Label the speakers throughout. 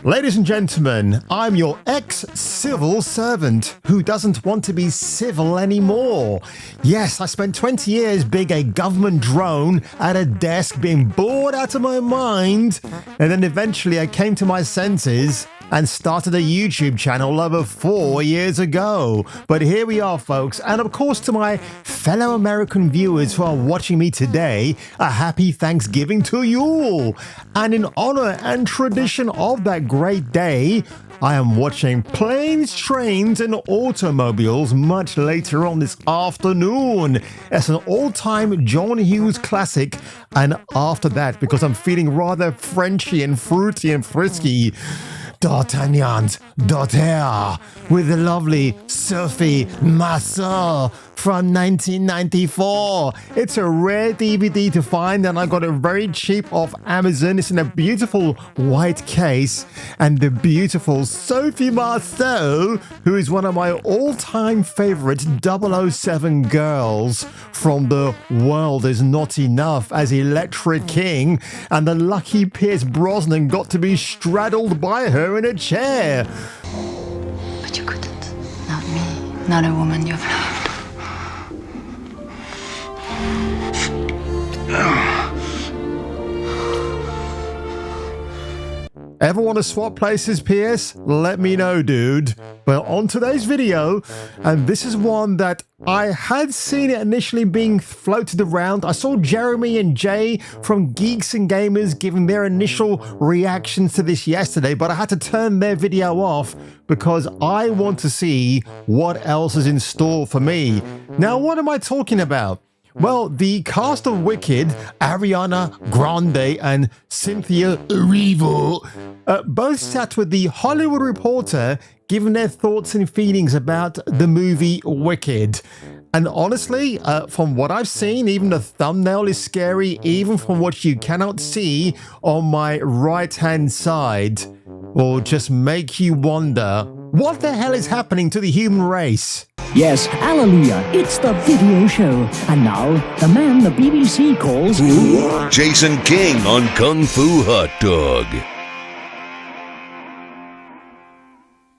Speaker 1: Ladies and gentlemen, I'm your ex-civil servant who doesn't want to be civil anymore. Yes, I spent 20 years being a government drone at a desk, being bored out of my mind, and then eventually I came to my senses and started a YouTube channel over 4 years ago. But here we are, folks, and of course to my fellow American viewers who are watching me today, a happy Thanksgiving to you all. And in honor and tradition of that great day, I am watching Planes, Trains and Automobiles much later on this afternoon. It's an all-time John Hughes classic, and after that, because I'm feeling rather Frenchy and fruity and frisky, D'Artagnan's Daughter with the lovely Sophie Marceau from 1994. It's a rare DVD to find, and I got it very cheap off Amazon. It's in a beautiful white case, and the beautiful Sophie Marceau, who is one of my all-time favorite 007 girls from The World Is Not Enough as Electric King, and the lucky Pierce Brosnan got to be straddled by her in a chair.
Speaker 2: But you couldn't. Not me. Not a woman you've loved.
Speaker 1: Ever want to swap places, Pierce? Let me know, dude. Well, on today's video, and this is one that I had seen it initially being floated around. I saw Jeremy and Jay from Geeks and Gamers giving their initial reactions to this yesterday, but I had to turn their video off because I want to see what else is in store for me. Now, what am I talking about? Well, the cast of Wicked, Ariana, Grande, and Cynthia Erivo, both sat with the Hollywood Reporter giving their thoughts and feelings about the movie Wicked. And honestly, from what I've seen, even the thumbnail is scary, even from what you cannot see on my right-hand side. Will just make you wonder, what the hell is happening to the human race?
Speaker 3: Yes, hallelujah, it's the video show. And now, the man the BBC calls...
Speaker 4: Jason King on Kung Fu Hot Dog.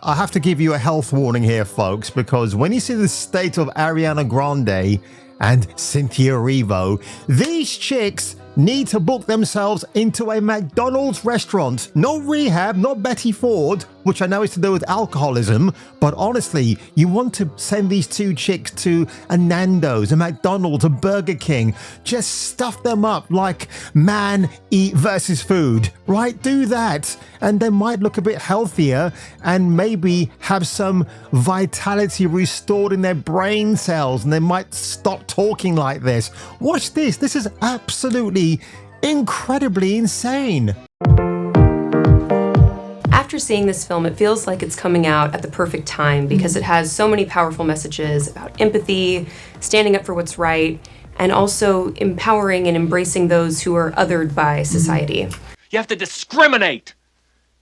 Speaker 1: I have to give you a health warning here, folks, because when you see the state of Ariana Grande and Cynthia Erivo, these chicks need to book themselves into a McDonald's restaurant. Not rehab, not Betty Ford, which I know is to do with alcoholism, but honestly, you want to send these two chicks to a Nando's, a McDonald's, a Burger King. Just stuff them up like man eat versus food, right? Do that, and they might look a bit healthier and maybe have some vitality restored in their brain cells, and they might stop talking like this. Watch this. This is absolutely incredibly insane.
Speaker 5: After seeing this film, it feels like it's coming out at the perfect time because it has so many powerful messages about empathy, standing up for what's right, and also empowering and embracing those who are othered by society.
Speaker 6: You have to discriminate.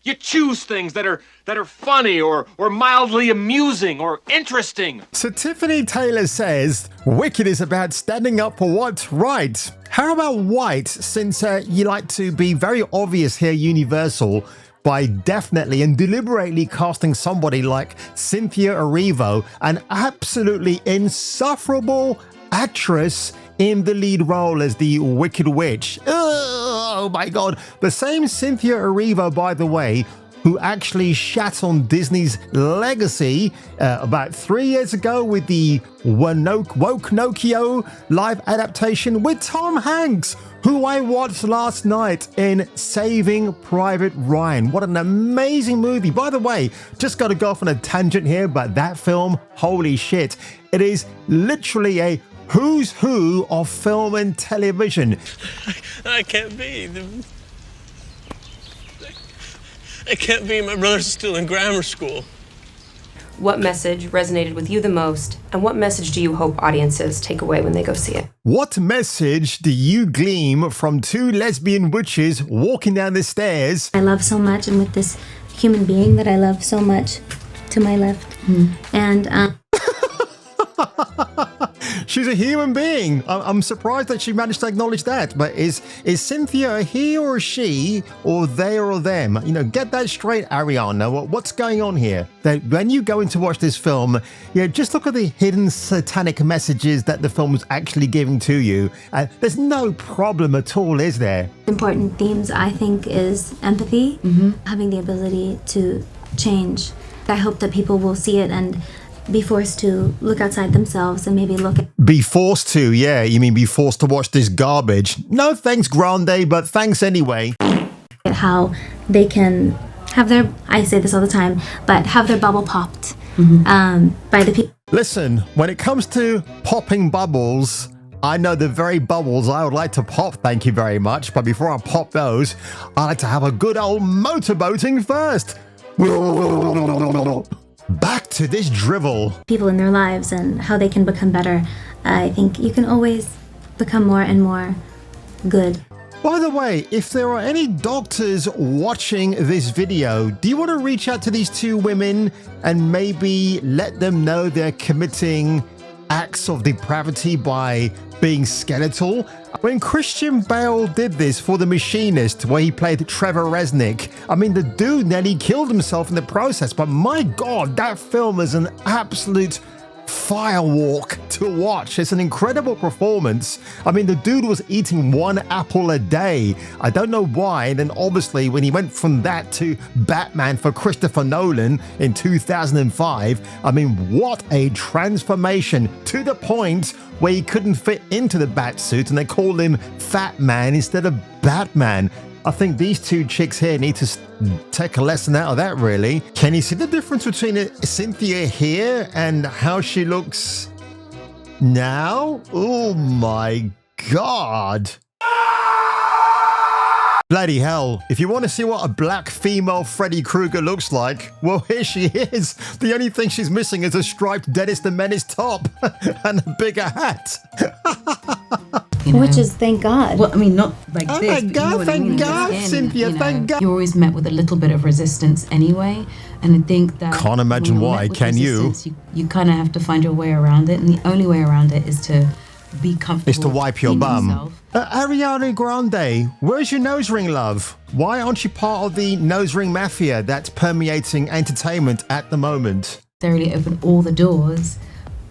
Speaker 6: You choose things that are funny or mildly amusing or interesting.
Speaker 1: So Tiffany Taylor says, Wicked is about standing up for what's right. How about white, since you like to be very obvious here, Universal, by definitely and deliberately casting somebody like Cynthia Erivo, an absolutely insufferable actress, in the lead role as the Wicked Witch. Oh my god. The same Cynthia Erivo, by the way, who actually shat on Disney's Legacy about 3 years ago with the Woknokio live adaptation with Tom Hanks, who I watched last night in Saving Private Ryan. What an amazing movie. By the way, just got to go off on a tangent here, but that film, holy shit, it is literally a who's who of film and television.
Speaker 7: I can't be. I can't be. My brother's still in grammar school.
Speaker 5: What message resonated with you the most, and what message do you hope audiences take away when they go see it?
Speaker 1: What message do you glean from two lesbian witches walking down the stairs?
Speaker 8: I love so much, and with this human being that I love so much to my left. And
Speaker 1: She's a human being. I'm surprised that she managed to acknowledge that. But is Cynthia a he or a she, or they or them? You know, get that straight, Ariana. What's going on here? That when you go in to watch this film, just look at the hidden satanic messages that the film is actually giving to you. There's no problem at all, is there?
Speaker 8: Important themes, I think, is empathy, having the ability to change. I hope that people will see it and be forced to look outside themselves and maybe look at...
Speaker 1: Be forced to, yeah. You mean be forced to watch this garbage? No thanks, Grande, but thanks anyway.
Speaker 8: How they can have their, I say this all the time, but have their bubble popped by the people.
Speaker 1: Listen, when it comes to popping bubbles, I know the very bubbles I would like to pop, thank you very much. But before I pop those, I like to have a good old motorboating first. Back to this drivel.
Speaker 8: People in their lives and how they can become better. I think you can always become more and more good.
Speaker 1: By the way, if there are any doctors watching this video, do you want to reach out to these two women and maybe let them know they're committing acts of depravity by being skeletal? When Christian Bale did this for The Machinist, where he played Trevor Resnick, I mean, the dude nearly killed himself in the process, but my God, that film is an absolute firewalk to watch. It's an incredible performance. I mean, the dude was eating one apple a day. I don't know why. And then obviously when he went from that to Batman for Christopher Nolan in 2005, I mean, what a transformation, to the point where he couldn't fit into the bat suit and they called him Fat Man instead of Batman. I think these two chicks here need to take a lesson out of that, really. Can you see the difference between Cynthia here and how she looks now? Oh my God. Bloody hell. If you want to see what a black female Freddy Krueger looks like, well, here she is. The only thing she's missing is a striped Dennis the Menace top and a bigger hat.
Speaker 9: You know?
Speaker 8: Which is, thank God.
Speaker 9: Well, I mean, not like
Speaker 1: Oh
Speaker 9: this.
Speaker 1: my
Speaker 9: but you
Speaker 1: God,
Speaker 9: know what I
Speaker 1: thank
Speaker 9: mean?
Speaker 1: God,
Speaker 9: Skin,
Speaker 1: Cynthia,
Speaker 9: you know,
Speaker 1: thank God.
Speaker 9: You're always met with a little bit of resistance anyway. And I think that...
Speaker 1: Can't imagine
Speaker 9: when you're
Speaker 1: why,
Speaker 9: met with
Speaker 1: can you?
Speaker 9: resistance, you kind of have to find your way around it. And the only way around it is to be comfortable.
Speaker 1: Is to wipe your
Speaker 9: in
Speaker 1: bum.
Speaker 9: yourself.
Speaker 1: Ariana Grande, where's your nose ring, love? Why aren't you part of the nose ring mafia that's permeating entertainment at the moment?
Speaker 9: They really open all the doors,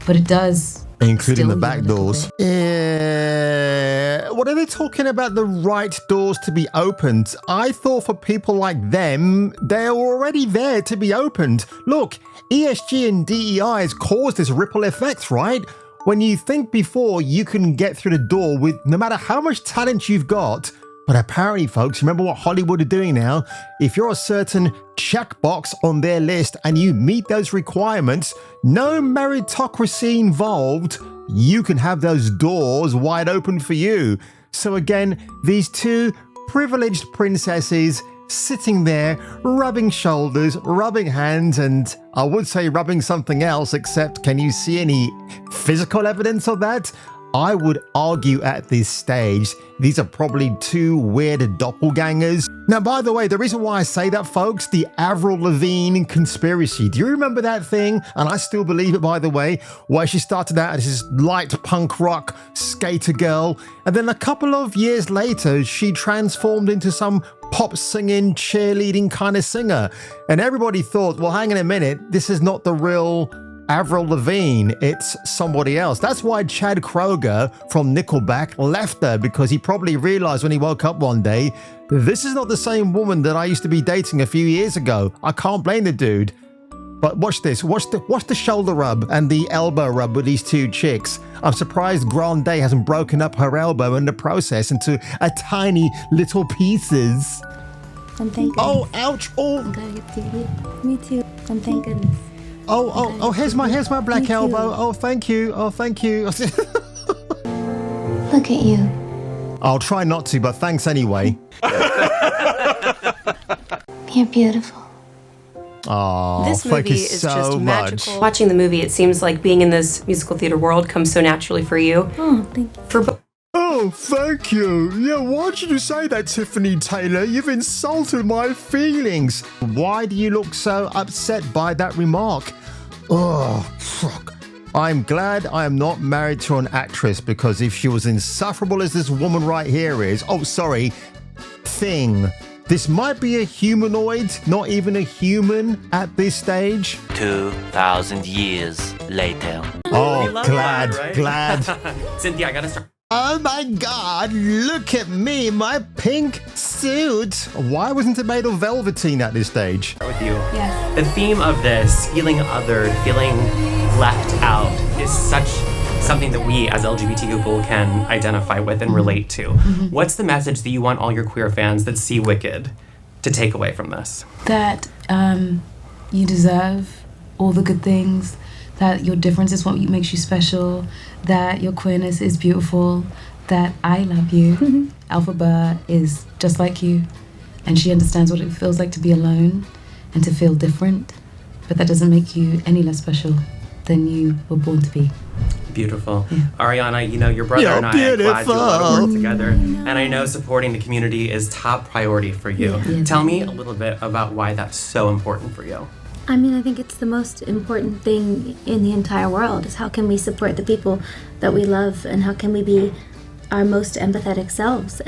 Speaker 9: but it does...
Speaker 1: Including the
Speaker 9: still
Speaker 1: back
Speaker 9: do a little
Speaker 1: doors.
Speaker 9: bit.
Speaker 1: What are they talking about the right doors to be opened? I thought for people like them, they're already there to be opened. Look, ESG and DEI has caused this ripple effect, right? When you think before you can get through the door with no matter how much talent you've got. But apparently, folks, remember what Hollywood are doing now? If you're a certain checkbox on their list and you meet those requirements, no meritocracy involved, you can have those doors wide open for you. So again, these two privileged princesses sitting there, rubbing shoulders, rubbing hands, and I would say rubbing something else, except can you see any physical evidence of that? I would argue at this stage, these are probably two weird doppelgangers. Now, by the way, the reason why I say that, folks, the Avril Lavigne conspiracy. Do you remember that thing? And I still believe it, by the way, where she started out as this light punk rock skater girl. And then a couple of years later, she transformed into some pop singing, cheerleading kind of singer. And everybody thought, well, hang on a minute, this is not the real Avril Lavigne, it's somebody else. That's why Chad Kroeger from Nickelback left her, because he probably realized when he woke up one day, this is not the same woman that I used to be dating a few years ago. I can't blame the dude. But watch this, watch the shoulder rub and the elbow rub with these two chicks. I'm surprised Grande hasn't broken up her elbow in the process into a tiny little pieces.
Speaker 8: And thank goodness.
Speaker 1: Oh, ouch, oh.
Speaker 8: I'm gonna get to you. Me too. And thank goodness.
Speaker 1: Oh, here's my black elbow. Oh, thank you. Oh, thank you.
Speaker 8: Look at you.
Speaker 1: I'll try not to, but thanks anyway.
Speaker 8: You're beautiful.
Speaker 1: Oh,
Speaker 5: This
Speaker 1: thank
Speaker 5: movie
Speaker 1: you
Speaker 5: is
Speaker 1: so
Speaker 5: just
Speaker 1: much.
Speaker 5: magical. Watching the movie, it seems like being in this musical theater world comes so naturally for you.
Speaker 8: Oh, thank you.
Speaker 1: Oh, thank you. Yeah, why did you say that, Tiffany Taylor? You've insulted my feelings. Why do you look so upset by that remark? Oh, fuck. I'm glad I am not married to an actress, because if she was insufferable as this woman right here is, oh, sorry, thing. This might be a humanoid, not even a human at this stage.
Speaker 10: 2,000 years later.
Speaker 1: Oh, glad.
Speaker 11: Cynthia, I gotta start.
Speaker 1: Oh my God, look at me, my pink suit. Why wasn't it made of velveteen at this stage?
Speaker 11: With you.
Speaker 9: Yes.
Speaker 11: The theme of this, feeling othered, feeling left out, is such something that we as LGBT people can identify with and relate to. What's the message that you want all your queer fans that see Wicked to take away from this?
Speaker 9: That you deserve all the good things, that your difference is what makes you special, that your queerness is beautiful, that I love you. Alphaba is just like you, and she understands what it feels like to be alone and to feel different, but that doesn't make you any less special than you were born to be.
Speaker 11: Beautiful.
Speaker 9: Yeah.
Speaker 11: Ariana, you know, your brother
Speaker 1: You're
Speaker 11: and I are glad to do a lot of work
Speaker 1: beautiful.
Speaker 11: together, and I know supporting the community is top priority for you.
Speaker 9: Yeah.
Speaker 11: Tell me a little bit about why that's so important for you.
Speaker 8: I mean, I think it's the most important thing in the entire world is how can we support the people that we love, and how can we be our most empathetic selves.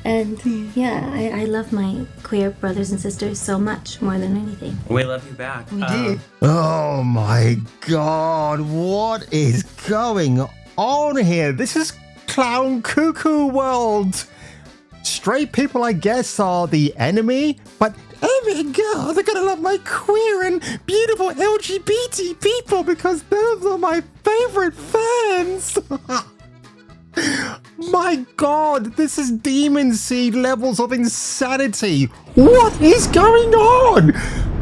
Speaker 8: And yeah, I love my queer brothers and sisters so much, more than anything.
Speaker 11: We love you back.
Speaker 9: We do.
Speaker 1: Oh my God, what is going on here? This is clown cuckoo world. Straight people, I guess, are the enemy, but oh my God, they're gonna love my queer and beautiful LGBT people because those are my favorite fans. My God, this is demon seed levels of insanity. What is going on?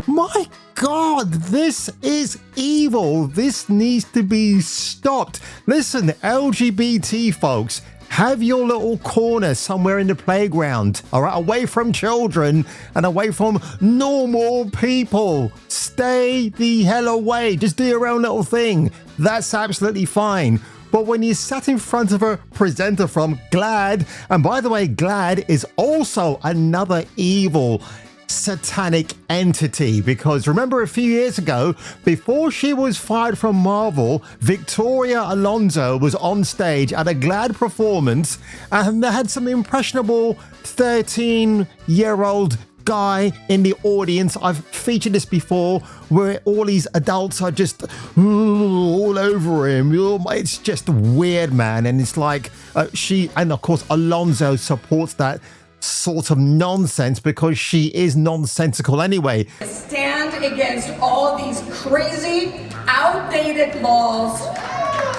Speaker 1: My God, this is evil. This needs to be stopped. Listen, LGBT folks, have your little corner somewhere in the playground, all right, away from children and away from normal people. Stay the hell away. Just do your own little thing. That's absolutely fine. But when you sat in front of a presenter from GLAAD, and by the way, GLAAD is also another evil satanic entity, because remember a few years ago, before she was fired from Marvel, Victoria Alonso was on stage at a GLAAD performance, and they had some impressionable 13-year-old guy in the audience. I've featured this before, where all these adults are just all over him. It's just weird, man. And it's like she, and of course Alonso supports that sort of nonsense because she is nonsensical anyway.
Speaker 12: Stand against all these crazy, outdated laws.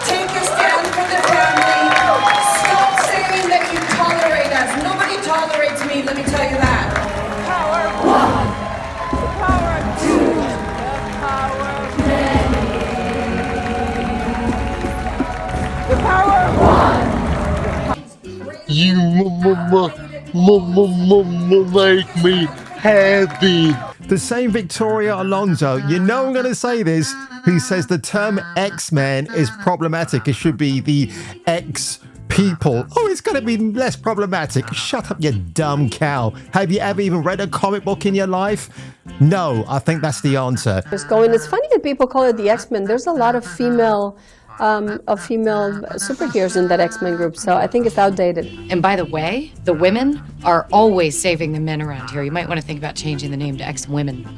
Speaker 12: Take a stand for the family. Stop saying that you tolerate us. Nobody tolerates me, let me tell you that. Power of one. The power of two. The power of one.
Speaker 13: You make me happy.
Speaker 1: The same Victoria Alonso, you know I'm going to say this, who says the term X-Men is problematic. It should be the X-people. Oh, it's going to be less problematic. Shut up, you dumb cow. Have you ever even read a comic book in your life? No, I think that's the answer.
Speaker 14: It's funny that people call it the X-Men. There's a lot of female superheroes in that X-Men group, so I think it's outdated.
Speaker 2: And by the way, the women are always saving the men around here. You might want to think about changing the name to X-Women.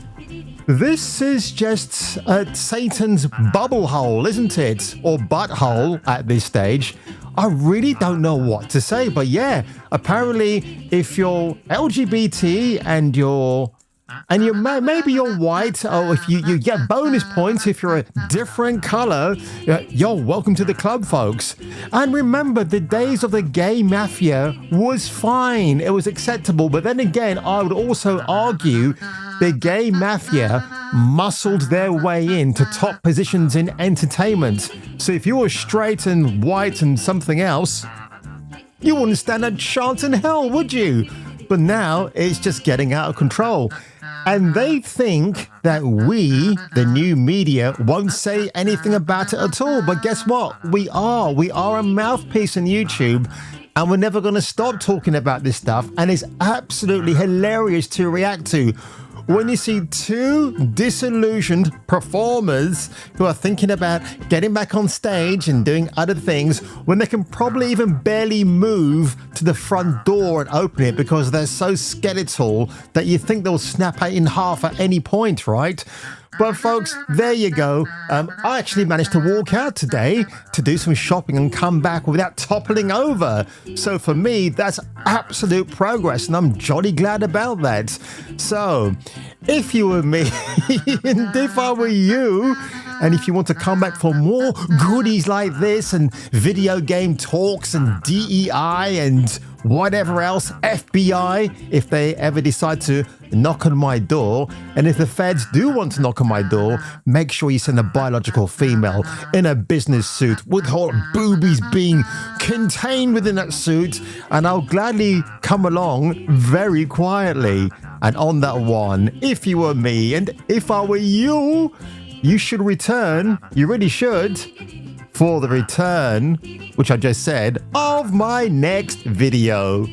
Speaker 1: This is just Satan's bubble hole, isn't it? Or butthole at this stage. I really don't know what to say, but yeah, apparently if you're LGBT and maybe you're white, or if you get bonus points if you're a different color, you're welcome to the club, folks. And remember, the days of the gay mafia was fine. It was acceptable. But then again, I would also argue the gay mafia muscled their way into top positions in entertainment. So if you were straight and white and something else, you wouldn't stand a chance in hell, would you? But now it's just getting out of control. And they think that we, the new media, won't say anything about it at all. But guess what? We are. We are a mouthpiece on YouTube. And we're never going to stop talking about this stuff. And it's absolutely hilarious to react to. when you see two disillusioned performers who are thinking about getting back on stage and doing other things when they can probably even barely move to the front door and open it because they're so skeletal that you think they'll snap in half at any point, right? But folks, there you go. I actually managed to walk out today to do some shopping and come back without toppling over. So for me, that's absolute progress, and I'm jolly glad about that. So, if you were me, and if I were you, and if you want to come back for more goodies like this and video game talks and DEI and whatever else, FBI, if they ever decide to knock on my door, and if the feds do want to knock on my door, make sure you send a biological female in a business suit with her boobies being contained within that suit, and I'll gladly come along very quietly. And on that one, if you were me and if I were you, you should return, you really should, for the return, which I just said, of my next video.